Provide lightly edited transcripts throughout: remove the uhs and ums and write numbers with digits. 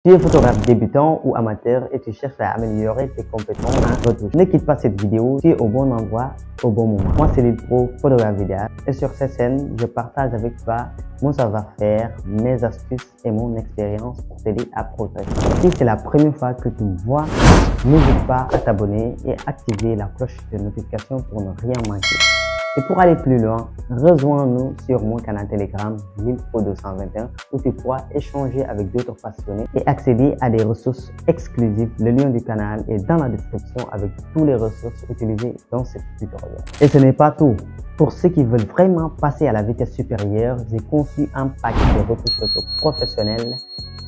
Tu es photographe débutant ou amateur et tu cherches à améliorer tes compétences en retouche. Ne quitte pas cette vidéo, tu es au bon endroit, au bon moment. Moi, c'est Lilpro, photographe vidéaste, et sur cette chaîne, je partage avec toi mon savoir-faire, mes astuces et mon expérience pour t'aider à progresser. Si c'est la première fois que tu me vois, n'hésite pas à t'abonner et activer la cloche de notification pour ne rien manquer. Et pour aller plus loin, rejoins-nous sur mon canal Telegram Lilpro221 où tu pourras échanger avec d'autres passionnés et accéder à des ressources exclusives. Le lien du canal est dans la description avec toutes les ressources utilisées dans ce tutoriel. Et ce n'est pas tout. Pour ceux qui veulent vraiment passer à la vitesse supérieure, j'ai conçu un paquet de retouches photo professionnelles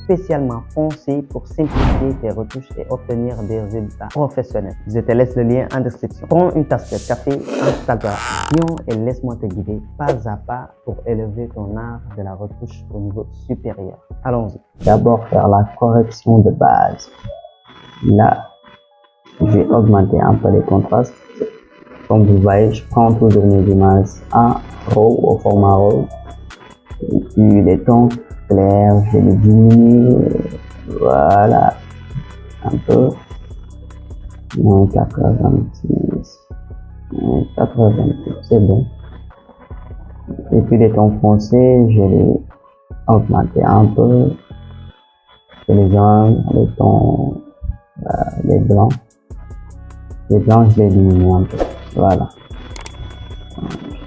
spécialement pensé pour simplifier tes retouches et obtenir des résultats professionnels. Je te laisse le lien en description. Prends une tasse de café, installe-toi bien et laisse-moi te guider pas à pas pour élever ton art de la retouche au niveau supérieur. Allons-y. D'abord faire la correction de base. Là, je vais augmenter un peu les contrastes. Comme vous voyez, je prends toujours mes images en RAW, au format RAW. Et puis les tons clairs, je vais les diminuer. Voilà. Un peu. 86. 88. C'est bon. Et puis les tons foncés, je vais les augmenter un peu. Et les jaunes, les tons, les blancs. Les blancs, je les diminue un peu. Voilà.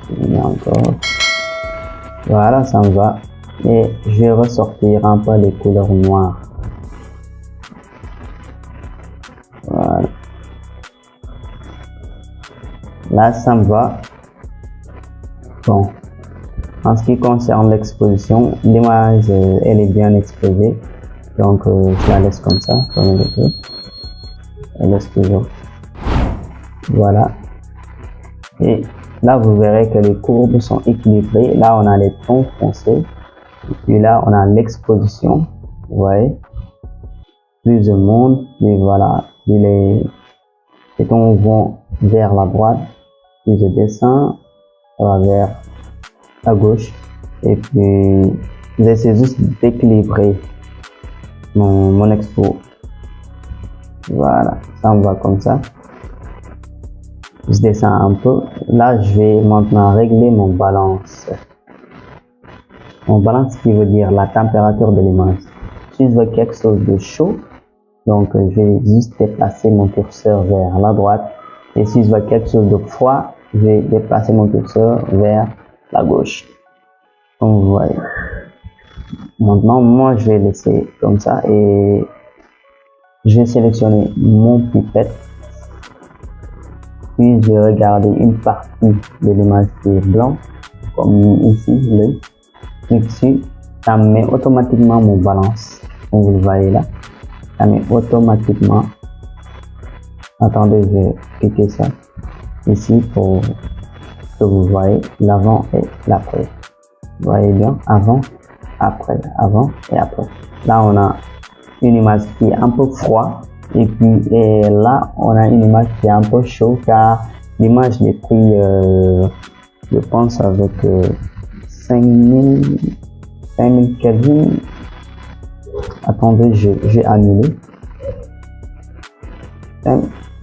Je diminue encore. Voilà, ça me va. Et je vais ressortir un peu les couleurs noires. Voilà. Là, ça me va. Bon. En ce qui concerne l'exposition, l'image, elle est bien exposée. Donc, je la laisse comme ça, comme elle est. Elle laisse toujours. Voilà. Et là, vous verrez que les courbes sont équilibrées. Là, on a les tons foncés. Et puis là, on a l'exposition. Vous voyez. Plus de monde. Puis voilà. Puis les tons vont vers la droite. Puis je descends. Ça va vers la gauche. Et puis, j'essaie juste d'équilibrer mon expo. Voilà. Ça me va comme ça. Je descends un peu. Là, je vais maintenant régler mon balance. Mon balance qui veut dire la température de l'image. Si je veux quelque chose de chaud, donc je vais juste déplacer mon curseur vers la droite. Et si je veux quelque chose de froid, je vais déplacer mon curseur vers la gauche. Donc vous voyez. Maintenant, moi, je vais laisser comme ça et je vais sélectionner mon pipette. Puis je vais regarder une partie de l'image qui est blanc, comme ici, l'œil. Clique dessus, ça met automatiquement mon balance. Comme vous le voyez là, ça met automatiquement. Attendez, je vais cliquer ça ici pour que vous voyez l'avant et l'après. Vous voyez bien, avant, après, avant et après. Là, on a une image qui est un peu froide. Et puis là, on a une image qui est un peu chaude car l'image est prise, je pense, avec 5000 Kelvin. Attendez, j'ai annulé.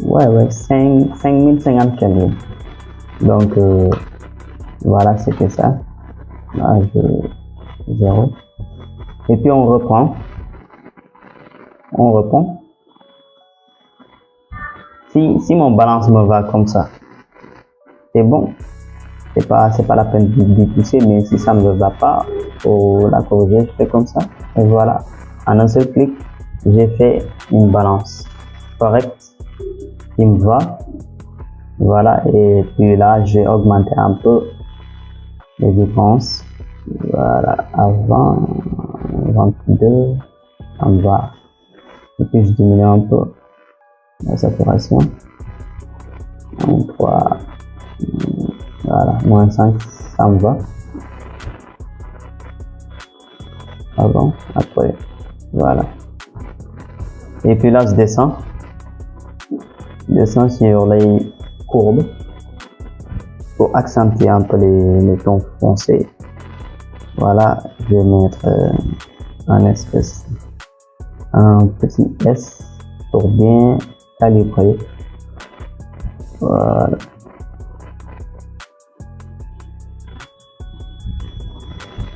Ouais, 5050 Kelvin. Donc, voilà, c'était ça. Là, je 0. Et puis, on reprend. Si mon balance me va comme ça, c'est bon. C'est pas la peine de pousser, mais si ça ne me va pas, pour la corriger, je fais comme ça. Et voilà. En un seul clic, j'ai fait une balance correcte qui me va. Voilà. Et puis là, j'ai augmenté un peu les dépenses. Voilà. Avant 22, ça me va. Et puis je diminue un peu la saturation. 3, voilà, moins 5, ça me va. Avant, après, voilà. Et puis là, je descends sur les courbes pour accentuer un peu les tons foncés. Voilà, je vais mettre un espèce un petit S pour bien calibrer. Voilà.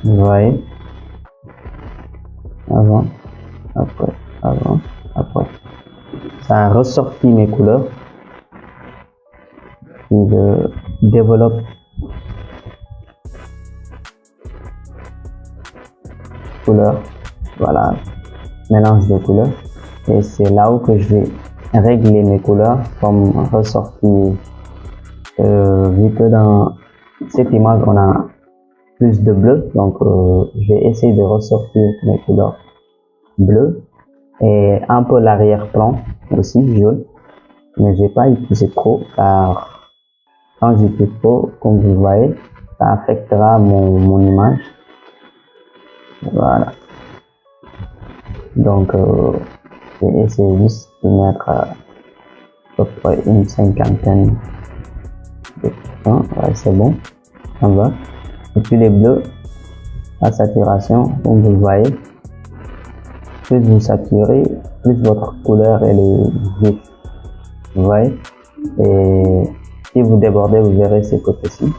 Vous voyez, avant, après, avant, après. Ça a ressorti mes couleurs. Puis je développe couleurs. Voilà, mélange de couleurs. Et c'est là où que je vais régler mes couleurs comme ressorti. Vu que dans cette image on a plus de bleu, donc je vais essayer de ressortir mes couleurs bleues et un peu l'arrière-plan aussi jaune, mais j'ai pas utilisé trop car quand j'utilise trop, comme vous voyez, ça affectera mon image. Voilà, donc je vais essayer juste de mettre à peu près une cinquantaine de points. Ouais, c'est bon, ça va. Et puis les bleus, la saturation, comme vous le voyez, plus vous saturez, plus votre couleur elle est vive. Vous voyez, et si vous débordez, vous verrez ces côtés-ci.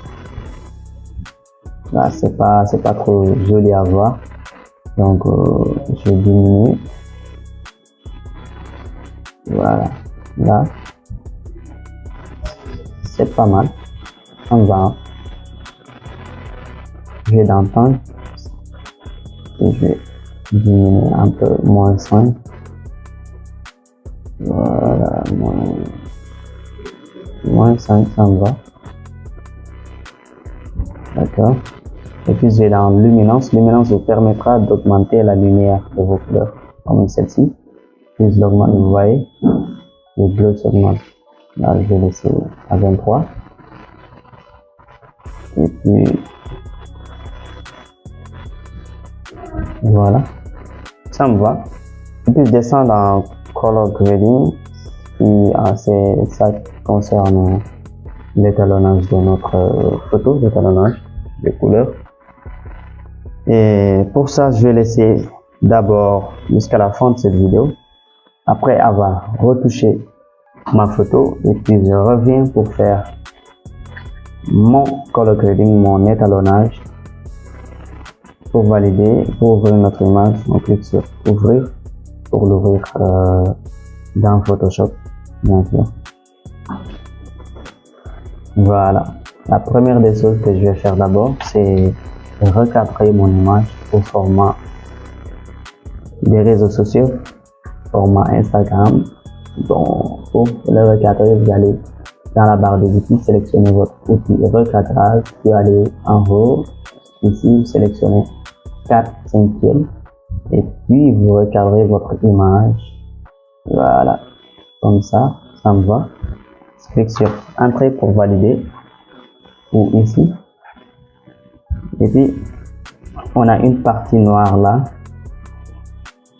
Là, c'est pas trop joli à voir, donc je vais diminuer. Voilà, là, c'est pas mal, ça me va. Je vais dans temps et je vais diminuer un peu, moins 5. Voilà, moins 5, ça me va. D'accord. Et puis je vais dans luminance. Luminance vous permettra d'augmenter la lumière de vos couleurs, comme celle-ci. Plus je l'augmente, vous voyez, le bleu s'augmente. Là, je vais laisser à 23. Et puis voilà, ça me va. Et puis je descends dans color grading, qui ça concerne l'étalonnage de notre photo, l'étalonnage des couleurs. Et pour ça, je vais laisser d'abord jusqu'à la fin de cette vidéo. Après avoir retouché ma photo, et puis je reviens pour faire mon color grading, mon étalonnage. Pour valider, pour ouvrir notre image, on clique sur ouvrir pour l'ouvrir dans Photoshop, bien sûr. Voilà, la première des choses que je vais faire d'abord, c'est recadrer mon image au format des réseaux sociaux, format Instagram. Donc pour le recadrer, vous allez dans la barre des outils, sélectionnez votre outil recadrage, puis allez en haut, ici vous sélectionnez 4/5 et puis vous recadrez votre image. Voilà, comme ça me va. Je clique sur entrée pour valider, ou ici, et puis on a une partie noire là.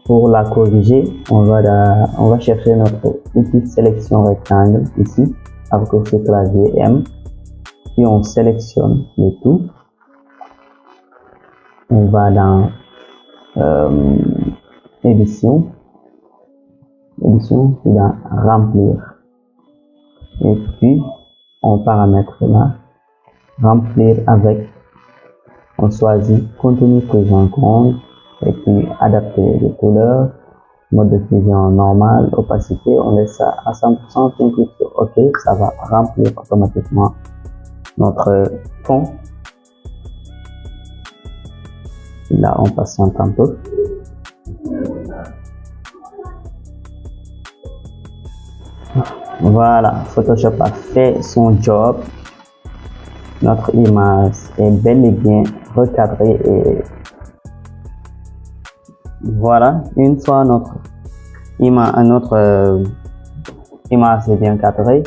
Pour la corriger, on va chercher notre outil sélection rectangle ici avec ce clavier M, puis on sélectionne le tout. On va dans édition, puis dans remplir, et puis on paramètre là, remplir avec, on choisit contenu pris en compte, et puis adapter les couleurs, mode de fusion normal, opacité, on laisse ça à 100%, puis on clique sur OK, ça va remplir automatiquement notre fond. Là, on patiente un peu. Voilà, Photoshop a fait son job. Notre image est bel et bien recadrée et voilà, une fois notre image est bien cadrée,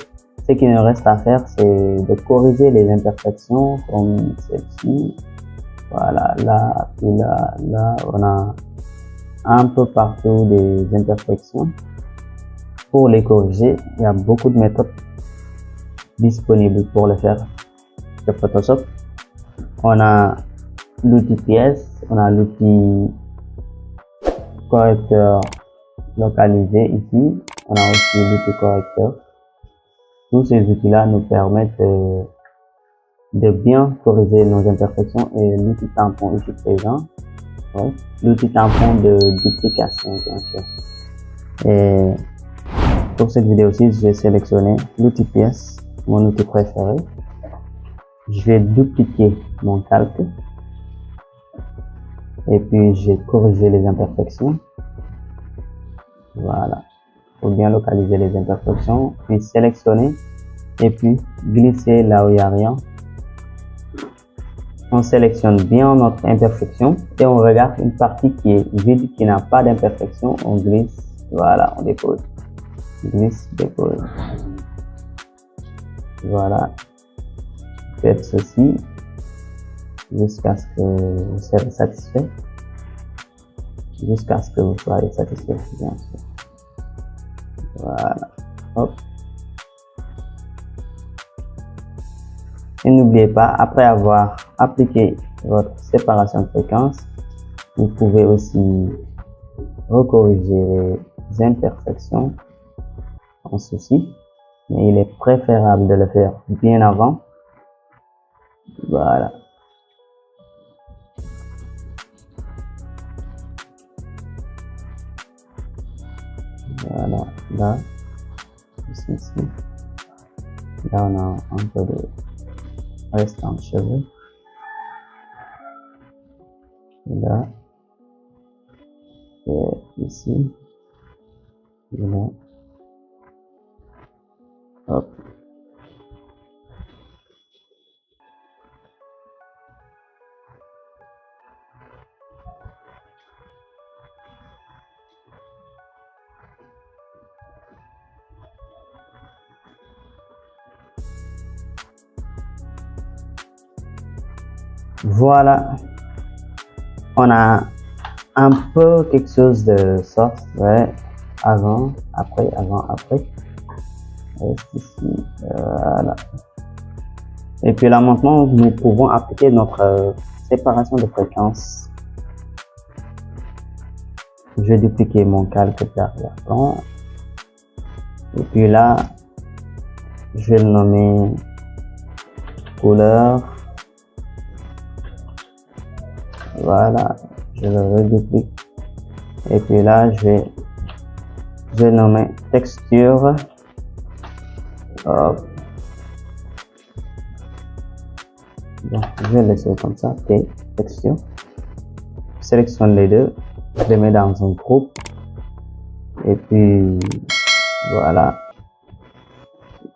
ce qu'il nous reste à faire, c'est de corriger les imperfections comme celle-ci. Voilà, là, puis là, on a un peu partout des imperfections. Pour les corriger, il y a beaucoup de méthodes disponibles pour le faire sur Photoshop. On a l'outil pièce, on a l'outil correcteur localiser ici. On a aussi l'outil correcteur. Tous ces outils-là nous permettent de bien corriger nos imperfections et l'outil tampon ici présent. Ouais. L'outil tampon de duplication, bien sûr. Et pour cette vidéo-ci, j'ai sélectionné l'outil pièce, mon outil préféré. Je vais dupliquer mon calque. Et puis, j'ai corrigé les imperfections. Voilà. Il faut bien localiser les imperfections, puis sélectionner et puis glisser là où il n'y a rien. On sélectionne bien notre imperfection et on regarde une partie qui est vide, qui n'a pas d'imperfection. On glisse, voilà, on dépose. Glisse, dépose. Voilà. Faites ceci jusqu'à ce que vous soyez satisfait. Jusqu'à ce que vous soyez satisfait, bien sûr. Voilà. Hop. Et n'oubliez pas, après avoir appliqué votre séparation de fréquence, vous pouvez aussi recorriger les imperfections en souci, mais il est préférable de le faire bien avant. Voilà. Voilà, là, ici. Là, on a un peu de restant de cheveux. Là, et ici, et là. Hop. Voilà, on a un peu quelque chose de soft, ouais. Avant, après. Reste ici, voilà. Et puis là maintenant, nous pouvons appliquer notre séparation de fréquence. Je vais dupliquer mon calque d'arrière-plan. Et puis là, je vais le nommer couleur. Voilà, je le reduplique. Et puis là, je vais nommer texture. Hop. Donc, je vais laisser comme ça. Ok, texture. Je sélectionne les deux. Je les mets dans un groupe. Et puis, voilà.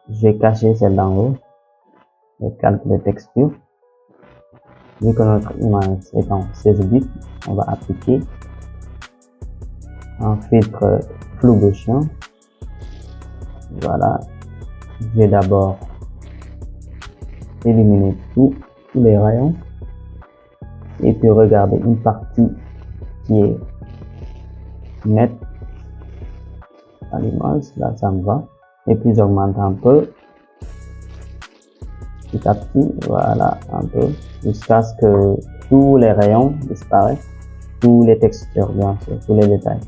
Je vais cacher celle d'en haut. Le calque de texture. Vu que notre image est en 16 bits, on va appliquer un filtre flou gaussien. Voilà. Je vais d'abord éliminer tous les rayons et puis regarder une partie qui est nette à l'image. Là, ça me va. Et puis j'augmente un peu petit à petit, voilà, un peu, jusqu'à ce que tous les rayons disparaissent, tous les textures, bien sûr, tous les détails.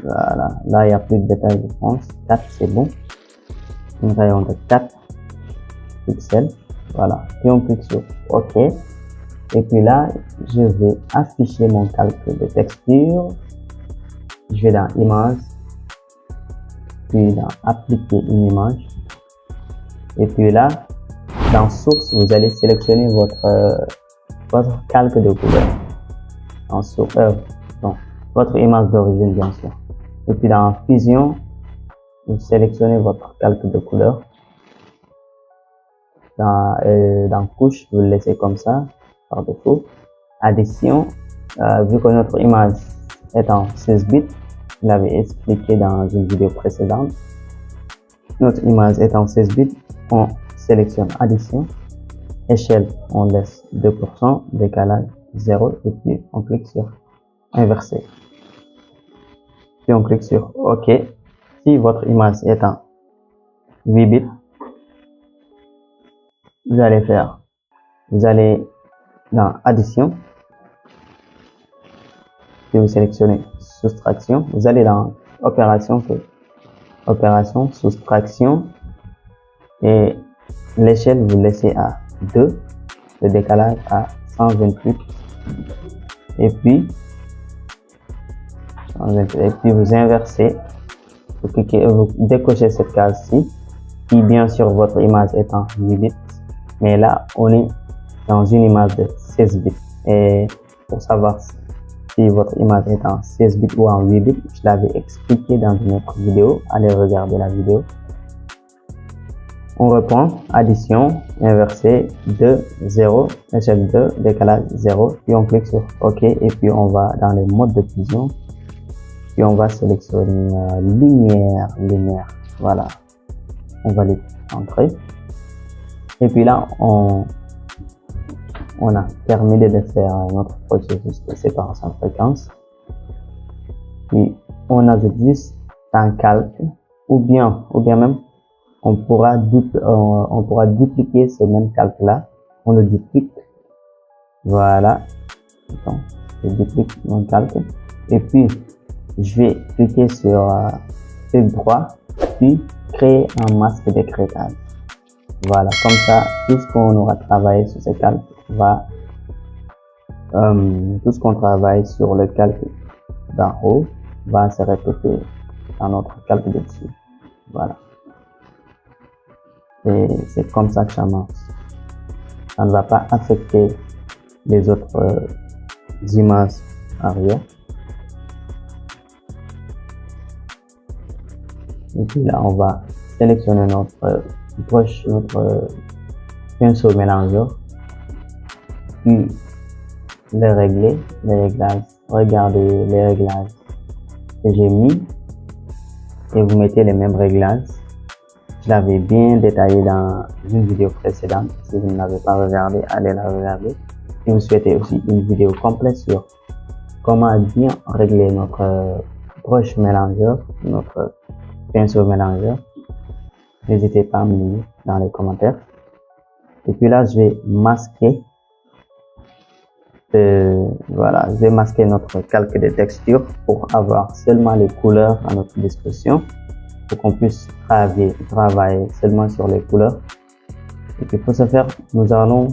Voilà, là il n'y a plus de détails, je pense. 4 c'est bon. Un rayon de 4 pixels, voilà. Puis on clique sur OK. Et puis là, je vais afficher mon calque de texture. Je vais dans Image, puis dans Appliquer une image. Et puis là, dans Source, vous allez sélectionner votre calque de couleur. En source, non, votre image d'origine, bien sûr. Et puis dans Fusion, vous sélectionnez votre calque de couleur. Dans Couche, vous le laissez comme ça, par défaut. Addition, vu que notre image est en 16 bits, je l'avais expliqué dans une vidéo précédente. Notre image est en 16 bits, on sélectionne addition, échelle, on laisse 2%, décalage 0, et puis on clique sur inverser. Puis on clique sur OK. Si votre image est en 8 bits, vous allez dans addition, puis vous sélectionnez soustraction, vous allez dans opération, soustraction, et l'échelle vous laissez à 2, le décalage à 128, et puis vous inversez, vous cliquez, vous décochez cette case-ci, qui bien sûr votre image est en 8 bits, mais là on est dans une image de 16 bits. Et pour savoir si votre image est en 16 bits ou en 8 bits, je l'avais expliqué dans une autre vidéo, allez regarder la vidéo. On reprend, addition, inversé, 2, 0, échelle 2, décalage 0, puis on clique sur OK, et puis on va dans les modes de fusion, puis on va sélectionner lumière, voilà, on va les entrer, et puis là on a terminé de faire notre processus de séparation de fréquence, puis on ajoute juste un calque, ou bien même on pourra dupliquer ce même calque là, on le duplique, voilà, donc je duplique mon calque, et puis je vais cliquer sur clic droit, puis créer un masque de crétage. Voilà, comme ça, tout ce qu'on aura travaillé sur ce calque va, tout ce qu'on travaille sur le calque d'en haut va se répéter dans notre calque de dessus. Voilà. Et c'est comme ça que ça marche. Ça ne va pas affecter les autres images arrière. Et puis là, on va sélectionner notre brush, notre pinceau mélangeur, puis les réglages, regardez les réglages que j'ai mis, et vous mettez les mêmes réglages. Je l'avais bien détaillé dans une vidéo précédente. Si vous ne l'avez pas regardé, allez la regarder. Si vous souhaitez aussi une vidéo complète sur comment bien régler notre brush mélangeur, notre pinceau mélangeur, n'hésitez pas à me dire dans les commentaires. Et puis là, je vais masquer, voilà, je vais masquer notre calque de texture pour avoir seulement les couleurs à notre disposition, pour qu'on puisse travailler seulement sur les couleurs. Et puis pour ce faire, nous allons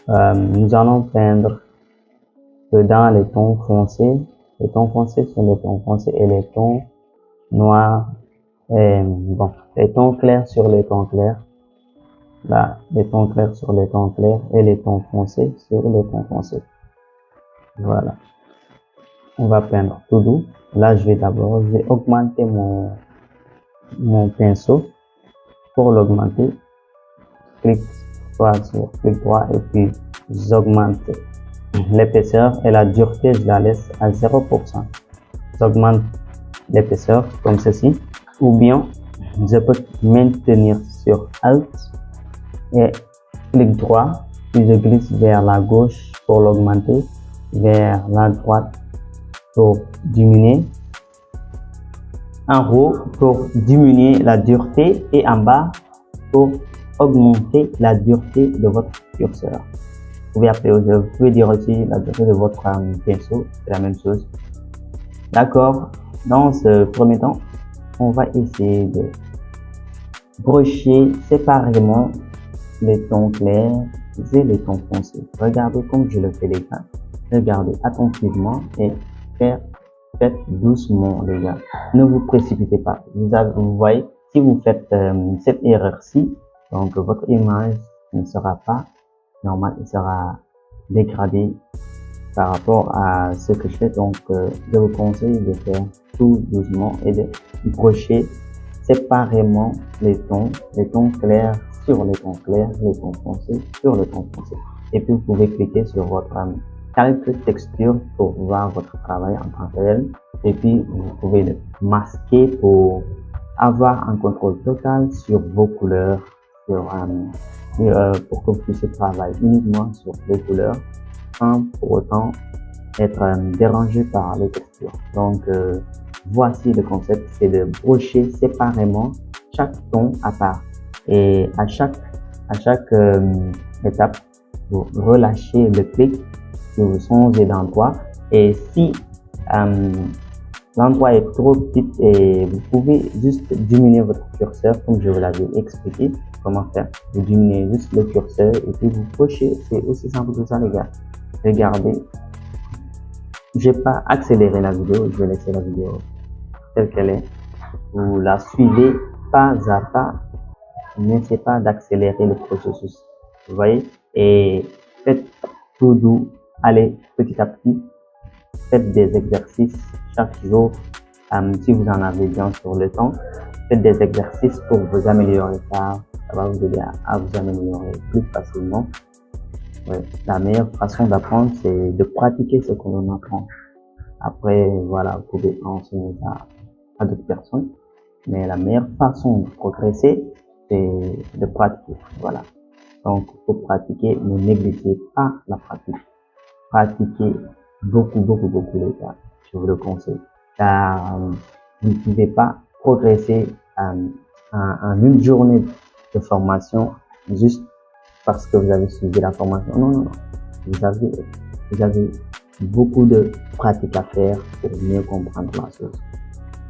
peindre dans les tons foncés. Les tons foncés sont les tons foncés, et les tons noirs, bon, les tons clairs sur les tons clairs. Là, les tons clairs sur les tons clairs, et les tons foncés sur les tons foncés. Voilà. On va peindre tout doux. Là, je vais augmenter mon pinceau. Pour l'augmenter, clic droit, et puis j'augmente l'épaisseur, et la dureté, je la laisse à 0%. J'augmente l'épaisseur comme ceci, ou bien je peux maintenir sur Alt et clic droit, puis je glisse vers la gauche pour l'augmenter, vers la droite pour diminuer, en haut pour diminuer la dureté, et en bas pour augmenter la dureté de votre curseur. Vous pouvez dire aussi la dureté de votre pinceau, c'est la même chose. D'accord. Dans ce premier temps, on va essayer de brusher séparément les tons clairs et les tons foncés. Regardez comme je le fais, les gars. Regardez attentivement et faites doucement, les gars. Ne vous précipitez pas. Vous voyez, si vous faites cette erreur-ci, donc votre image ne sera pas normale, elle sera dégradée par rapport à ce que je fais. Donc je vous conseille de faire tout doucement et de brusher séparément les tons clairs sur les tons clairs, les tons foncés sur les tons foncés. Et puis vous pouvez cliquer sur votre calque texture pour voir votre travail en temps réel. Et puis vous pouvez le masquer pour avoir un contrôle total sur vos couleurs, pour que vous puissiez travailler uniquement sur les couleurs sans pour autant être dérangé par les textures. Donc voici le concept, c'est de brusher séparément chaque ton à part, et à chaque étape vous relâchez le clic, vous changez d'endroit, et si l'endroit est trop petit et vous pouvez juste diminuer votre curseur comme je vous l'avais expliqué comment faire. Vous diminuez juste le curseur et puis vous cochez. C'est aussi simple que ça les gars. Regardez. Je vais pas accélérer la vidéo. Je vais laisser la vidéo telle qu'elle est. Vous la suivez pas à pas. N'essayez pas d'accélérer le processus. Vous voyez? Et faites tout doux. Allez petit à petit. Faites des exercices chaque jour. Si vous en avez bien sur le temps, faites des exercices pour vous améliorer. Ça va vous aider à vous améliorer plus facilement. Ouais. La meilleure façon d'apprendre, c'est de pratiquer ce que l'on apprend. Après, voilà, vous pouvez enseigner ça à d'autres personnes. Mais la meilleure façon de progresser, c'est de pratiquer. Voilà. Donc, pour pratiquer, ne négligez pas la pratique. Pratiquez beaucoup, beaucoup, beaucoup les gars. Je vous le conseille. Car vous ne pouvez pas progresser en une journée de formation juste parce que vous avez suivi la formation. Non, non, non. Vous avez beaucoup de pratique à faire pour mieux comprendre la chose.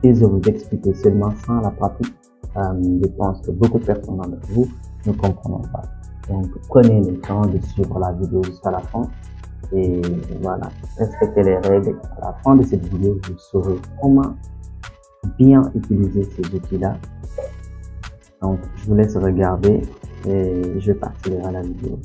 Si je vous expliquer seulement sans la pratique, je pense que beaucoup de personnes d'entre vous ne comprendront pas. Donc, prenez le temps de suivre la vidéo jusqu'à la fin. Et voilà, respectez les règles. À la fin de cette vidéo, vous saurez comment bien utiliser ces outils-là. Donc, je vous laisse regarder et je vais partir à la vidéo.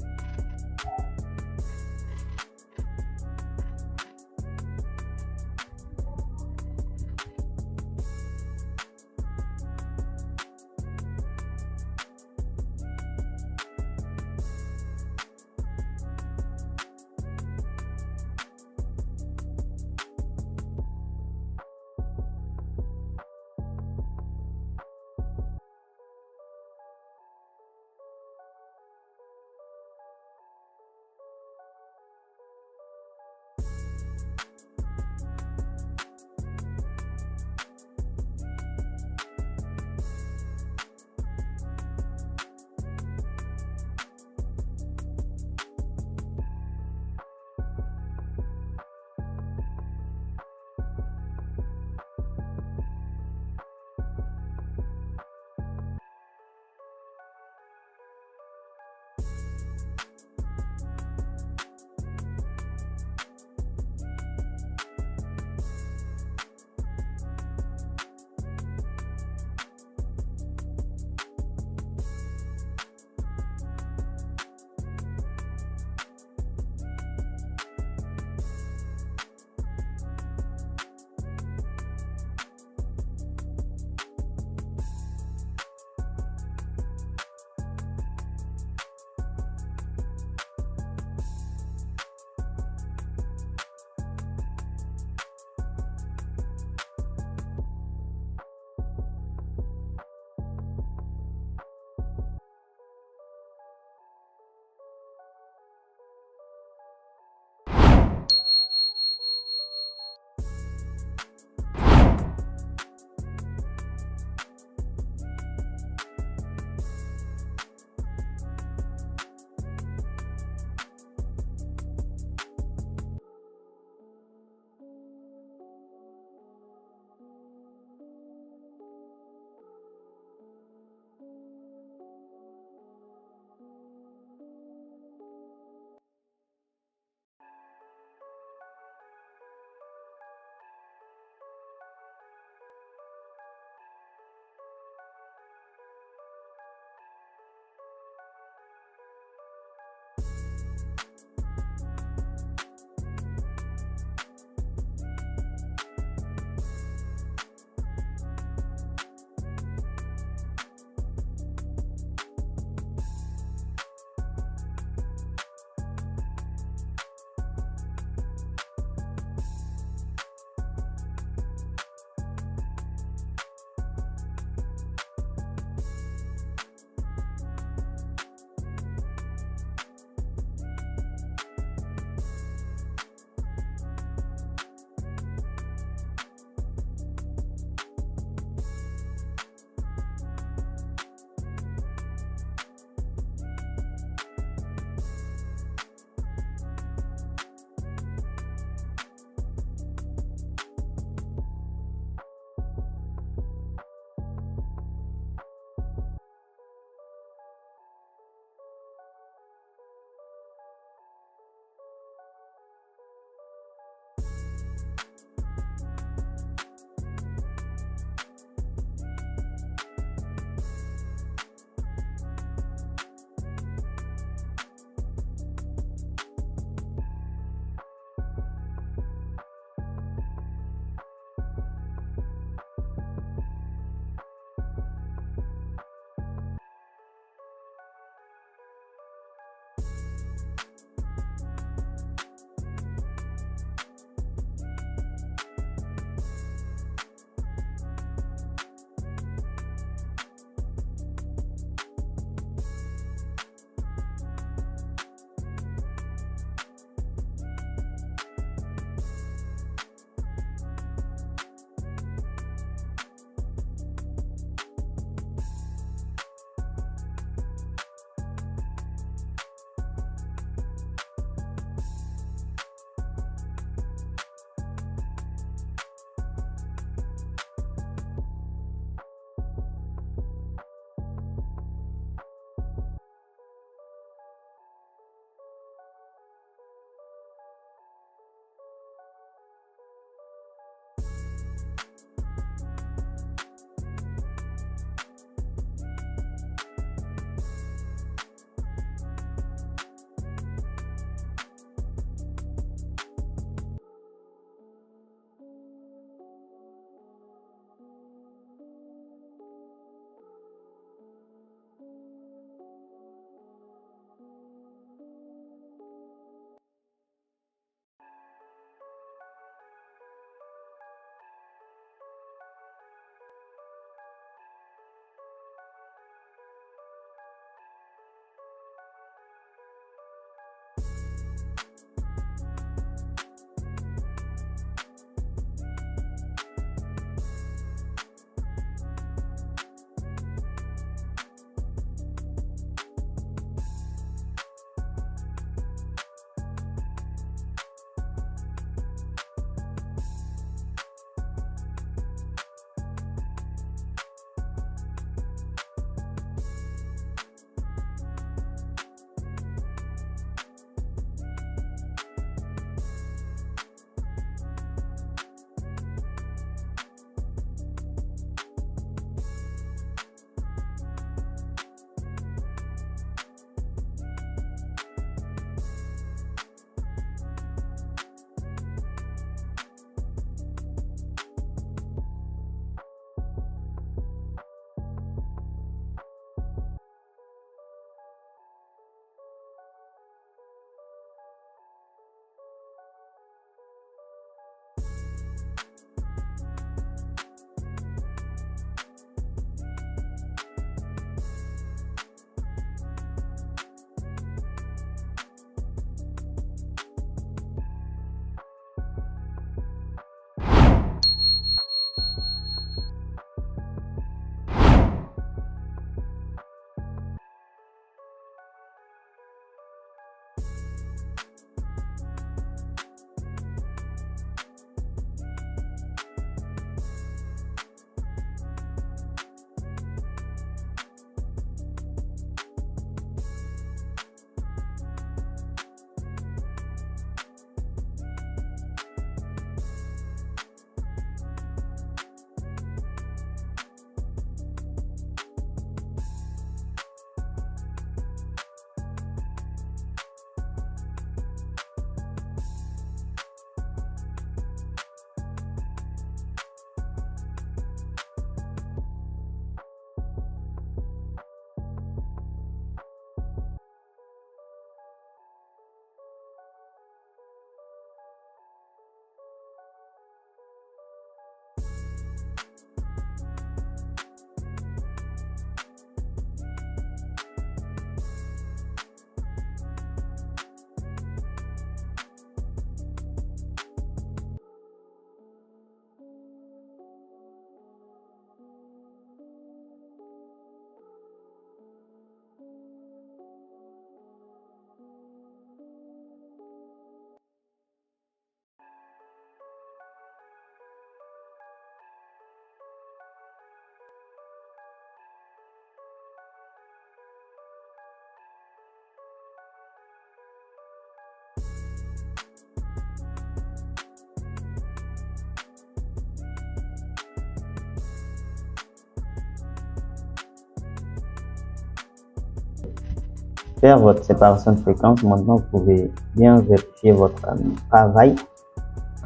faire votre séparation de fréquence, maintenant vous pouvez bien vérifier votre travail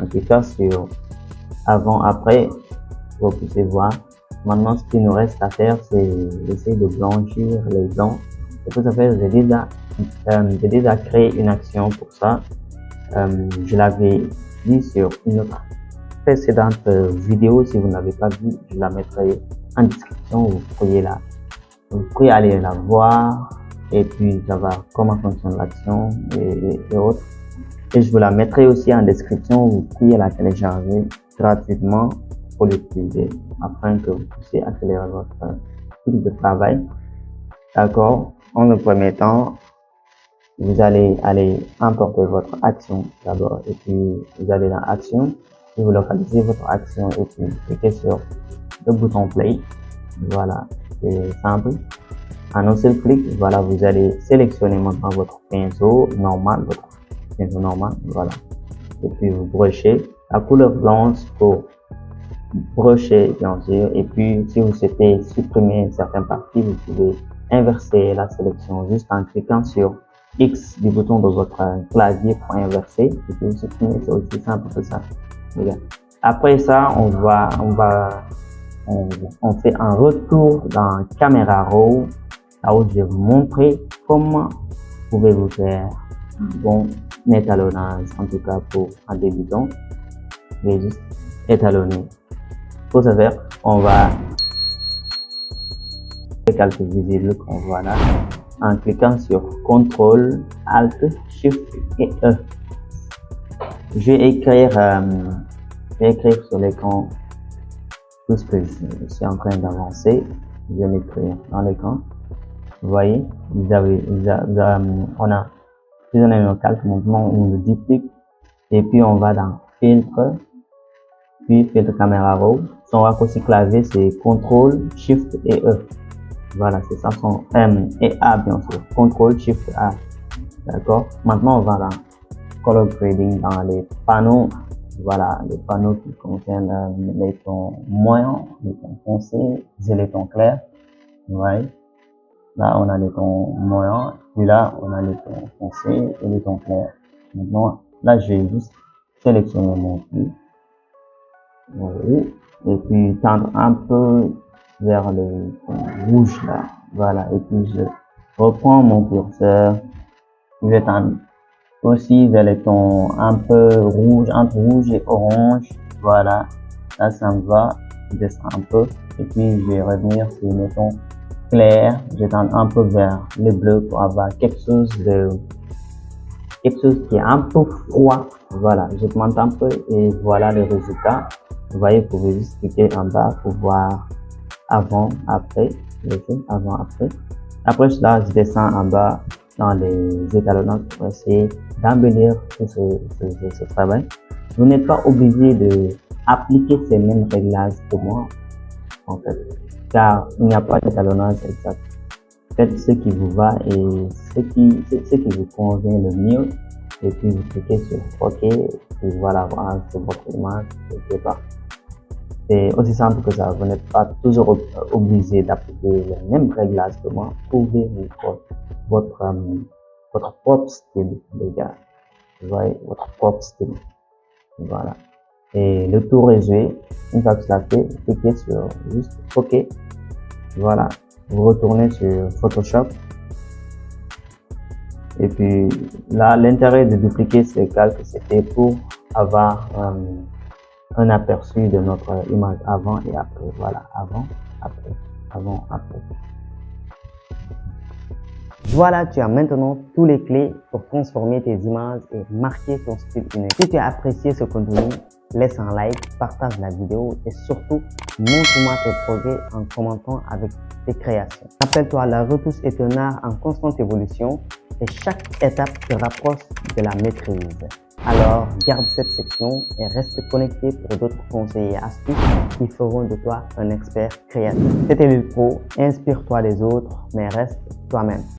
en cliquant sur avant, après. Vous pouvez voir. Maintenant, ce qu'il nous reste à faire, c'est essayer de blanchir les dents. Et pour ça faire, j'ai déjà créé une action pour ça. Je l'avais dit sur une autre précédente vidéo. Si vous n'avez pas vu, je la mettrai en description. Vous pourriez aller la voir et puis savoir comment fonctionne l'action et autres. Et je vous la mettrai aussi en description. Vous pourriez la télécharger gratuitement pour l'utiliser afin que vous puissiez accélérer votre type de travail. D'accord. En le premier temps, vous allez aller importer votre action d'abord et puis vous allez dans action et vous localisez votre action et puis cliquez sur le bouton play. Voilà, c'est simple. En un seul clic, voilà, vous allez sélectionner maintenant votre pinceau normal, voilà. Et puis vous brochez la couleur blanche pour brocher, bien sûr. Et puis, si vous souhaitez supprimer certaines parties, vous pouvez inverser la sélection juste en cliquant sur X du bouton de votre clavier pour inverser. Et puis, vous supprimez, c'est aussi simple que ça. Regarde. Après ça, on fait un retour dans Camera Raw, là où je vais vous montrer comment pouvez-vous faire bon étalonnage, en tout cas pour un débutant. Je vais juste étalonner. Pour ce faire, on va les calques visibles qu'on voit là en cliquant sur CTRL, ALT, SHIFT et E. Je vais écrire sur l'écran tout ce que je suis en train d'avancer. Je vais l'écrire dans l'écran. Vous voyez, on a fusionné nos calques. Maintenant, on le duplique et puis on va dans Filtre, puis Filtre Camera Raw. Son raccourci clavier, c'est CTRL, SHIFT et E. Voilà, c'est ça, son M et A, bien sûr. CTRL, SHIFT, A. D'accord. Maintenant, on va dans Color Grading, dans les panneaux. Voilà, les panneaux qui contiennent les tons moyens, les tons foncés et les tons clairs. Vous voyez. Là, on a les tons moyens. Puis là, on a les tons foncés et les tons clairs. Maintenant, là, je vais juste sélectionner mon puits. Et puis tendre un peu vers le rouge là, voilà. Et puis je reprends mon curseur, je vais tendre aussi vers les tons un peu rouge, entre rouge et orange, voilà. Là ça me va, je descends un peu et puis je vais revenir sur le ton clair, je tends un peu vers le bleu pour avoir quelque chose qui est un peu froid. Voilà, je monte un peu et voilà le résultat. Vous voyez, vous pouvez juste cliquer en bas pour voir avant, après, avant, après. Après cela, je descends en bas dans les étalonnages pour essayer d'embellir ce travail. Vous n'êtes pas obligé de appliquer ces mêmes réglages que moi, en fait, car il n'y a pas d'étalonnage exact. Faites ce qui vous va et ce qui vous convient le mieux. Et puis vous cliquez sur OK et voilà, voilà c'est votre image et c'est parti. C'est aussi simple que ça. Vous n'êtes pas toujours obligé d'appliquer les mêmes réglages que moi. Trouvez votre propre style, les gars. Vous voyez, votre propre style. Voilà. Et le tour est joué. Une fois que cela fait, vous cliquez sur juste OK. Voilà. Vous retournez sur Photoshop. Et puis là, l'intérêt de dupliquer ces calques, c'était pour avoir un aperçu de notre image avant et après. Voilà, avant, après, avant, après. Voilà, tu as maintenant tous les clés pour transformer tes images et marquer ton style unique. Si tu as apprécié ce contenu, laisse un like, partage la vidéo et surtout, montre-moi tes progrès en commentant avec tes créations. Rappelle-toi, la retouche est un art en constante évolution et chaque étape te rapproche de la maîtrise. Alors, garde cette section et reste connecté pour d'autres conseils et astuces qui feront de toi un expert créatif. C'était Lil Pro, inspire-toi des autres, mais reste toi-même.